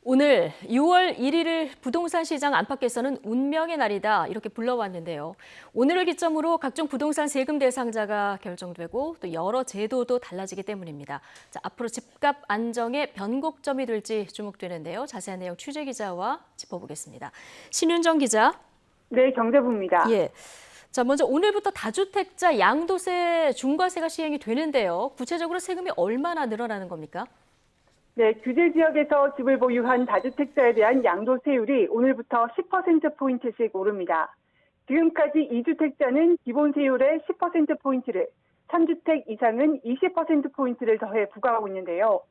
오늘 6월 1일을 부동산 시장 안팎에서는 운명의 날이다 이렇게 불러왔는데요. 오늘을 기점으로 각종 부동산 세금 대상자가 결정되고 또 여러 제도도 달라지기 때문입니다. 자, 앞으로 집값 안정의 변곡점이 될지 주목되는데요. 자세한 내용 취재 기자와 짚어보겠습니다. 신윤정 기자. 네, 경제부입니다. 예. 자, 먼저 오늘부터 다주택자 양도세 중과세가 시행이 되는데요. 구체적으로 세금이 얼마나 늘어나는 겁니까? 네, 규제 지역에서 집을 보유한 다주택자에 대한 양도세율이 오늘부터 10%포인트씩 오릅니다. 지금까지 2주택자는 기본세율의 10%포인트를, 3주택 이상은 20%포인트를 더해 부과하고 있는데요.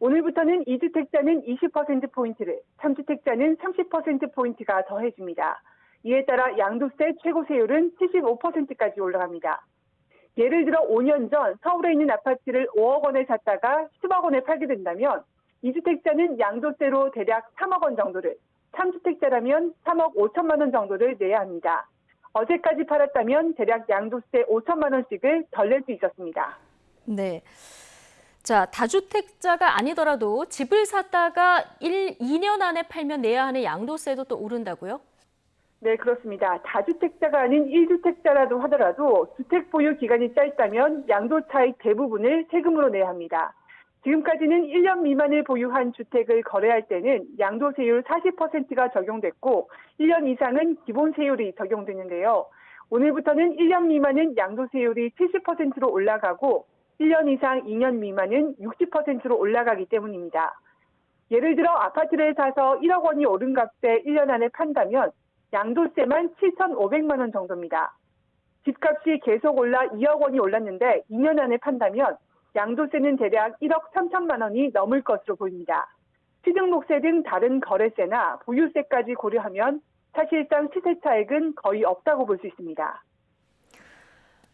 오늘부터는 2주택자는 20%포인트를, 3주택자는 30%포인트가 더해집니다. 이에 따라 양도세 최고세율은 75%까지 올라갑니다. 예를 들어 5년 전 서울에 있는 아파트를 5억 원에 샀다가 10억 원에 팔게 된다면 2주택자는 양도세로 대략 3억 원 정도를, 3주택자라면 3억 5천만 원 정도를 내야 합니다. 어제까지 팔았다면 대략 양도세 5천만 원씩을 덜 낼 수 있었습니다. 네. 자, 다주택자가 아니더라도 집을 샀다가 2년 안에 팔면 내야 하는 양도세도 또 오른다고요? 네, 그렇습니다. 다주택자가 아닌 1주택자라도 하더라도 주택 보유 기간이 짧다면 양도 차익 대부분을 세금으로 내야 합니다. 지금까지는 1년 미만을 보유한 주택을 거래할 때는 양도세율 40%가 적용됐고 1년 이상은 기본세율이 적용되는데요. 오늘부터는 1년 미만은 양도세율이 70%로 올라가고 1년 이상 2년 미만은 60%로 올라가기 때문입니다. 예를 들어 아파트를 사서 1억 원이 오른 값에 1년 안에 판다면 양도세만 7,500만 원 정도입니다. 집값이 계속 올라 2억 원이 올랐는데 2년 안에 판다면 양도세는 대략 1억 3천만 원이 넘을 것으로 보입니다. 취득록세 등 다른 거래세나 보유세까지 고려하면 사실상 시세 차익은 거의 없다고 볼 수 있습니다.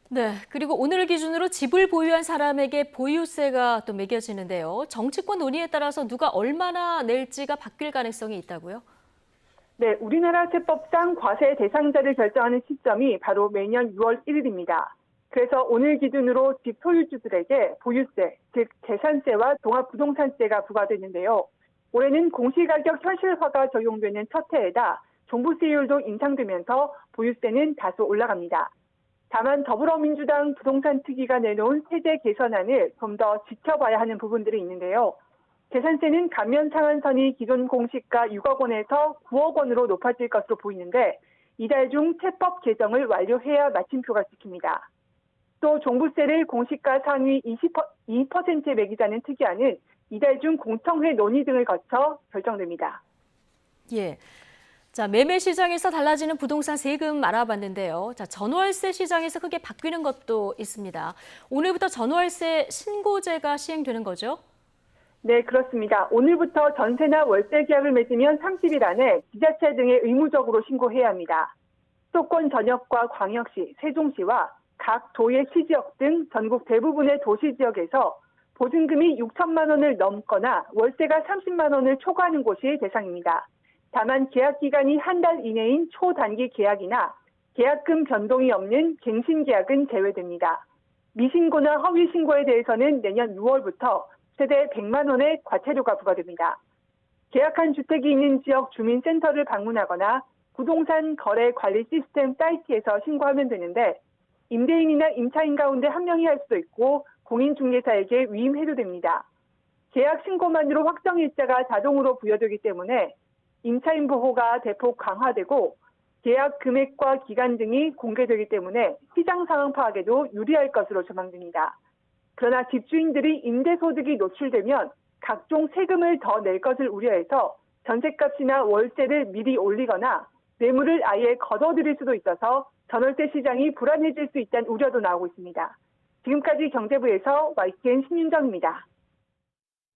네, 그리고 오늘을 기준으로 집을 보유한 사람에게 보유세가 또 매겨지는데요. 정치권 논의에 따라서 누가 얼마나 낼지가 바뀔 가능성이 있다고요? 네, 우리나라 세법상 과세 대상자를 결정하는 시점이 바로 매년 6월 1일입니다. 그래서 오늘 기준으로 집 소유주들에게 보유세, 즉 재산세와 종합부동산세가 부과되는데요. 올해는 공시가격 현실화가 적용되는 첫 해에다 종부세율도 인상되면서 보유세는 다소 올라갑니다. 다만 더불어민주당 부동산특위가 내놓은 세제 개선안을 좀 더 지켜봐야 하는 부분들이 있는데요. 재산세는 감면 상한선이 기존 공시가 6억 원에서 9억 원으로 높아질 것으로 보이는데 이달 중 세법 개정을 완료해야 마침표가 찍힙니다. 또 종부세를 공시가 상위 2%에 매기자는 특이안은 이달 중 공청회 논의 등을 거쳐 결정됩니다. 예. 자, 매매 시장에서 달라지는 부동산 세금 알아봤는데요. 자, 전월세 시장에서 크게 바뀌는 것도 있습니다. 오늘부터 전월세 신고제가 시행되는 거죠? 네, 그렇습니다. 오늘부터 전세나 월세 계약을 맺으면 30일 안에 지자체 등에 의무적으로 신고해야 합니다. 수도권 전역과 광역시, 세종시와 각 도의 시지역 등 전국 대부분의 도시지역에서 보증금이 6천만 원을 넘거나 월세가 30만 원을 초과하는 곳이 대상입니다. 다만 계약 기간이 한 달 이내인 초단기 계약이나 계약금 변동이 없는 갱신 계약은 제외됩니다. 미신고나 허위 신고에 대해서는 내년 6월부터 최대 100만 원의 과태료가 부과됩니다. 계약한 주택이 있는 지역 주민센터를 방문하거나 부동산 거래 관리 시스템 사이트에서 신고하면 되는데 임대인이나 임차인 가운데 한 명이 할 수도 있고 공인중개사에게 위임해도 됩니다. 계약 신고만으로 확정일자가 자동으로 부여되기 때문에 임차인 보호가 대폭 강화되고 계약 금액과 기간 등이 공개되기 때문에 시장 상황 파악에도 유리할 것으로 전망됩니다. 그러나 집주인들이 임대소득이 노출되면 각종 세금을 더 낼 것을 우려해서 전셋값이나 월세를 미리 올리거나 매물을 아예 거둬들일 수도 있어서 전월세 시장이 불안해질 수 있다는 우려도 나오고 있습니다. 지금까지 경제부에서 YTN 신윤정입니다.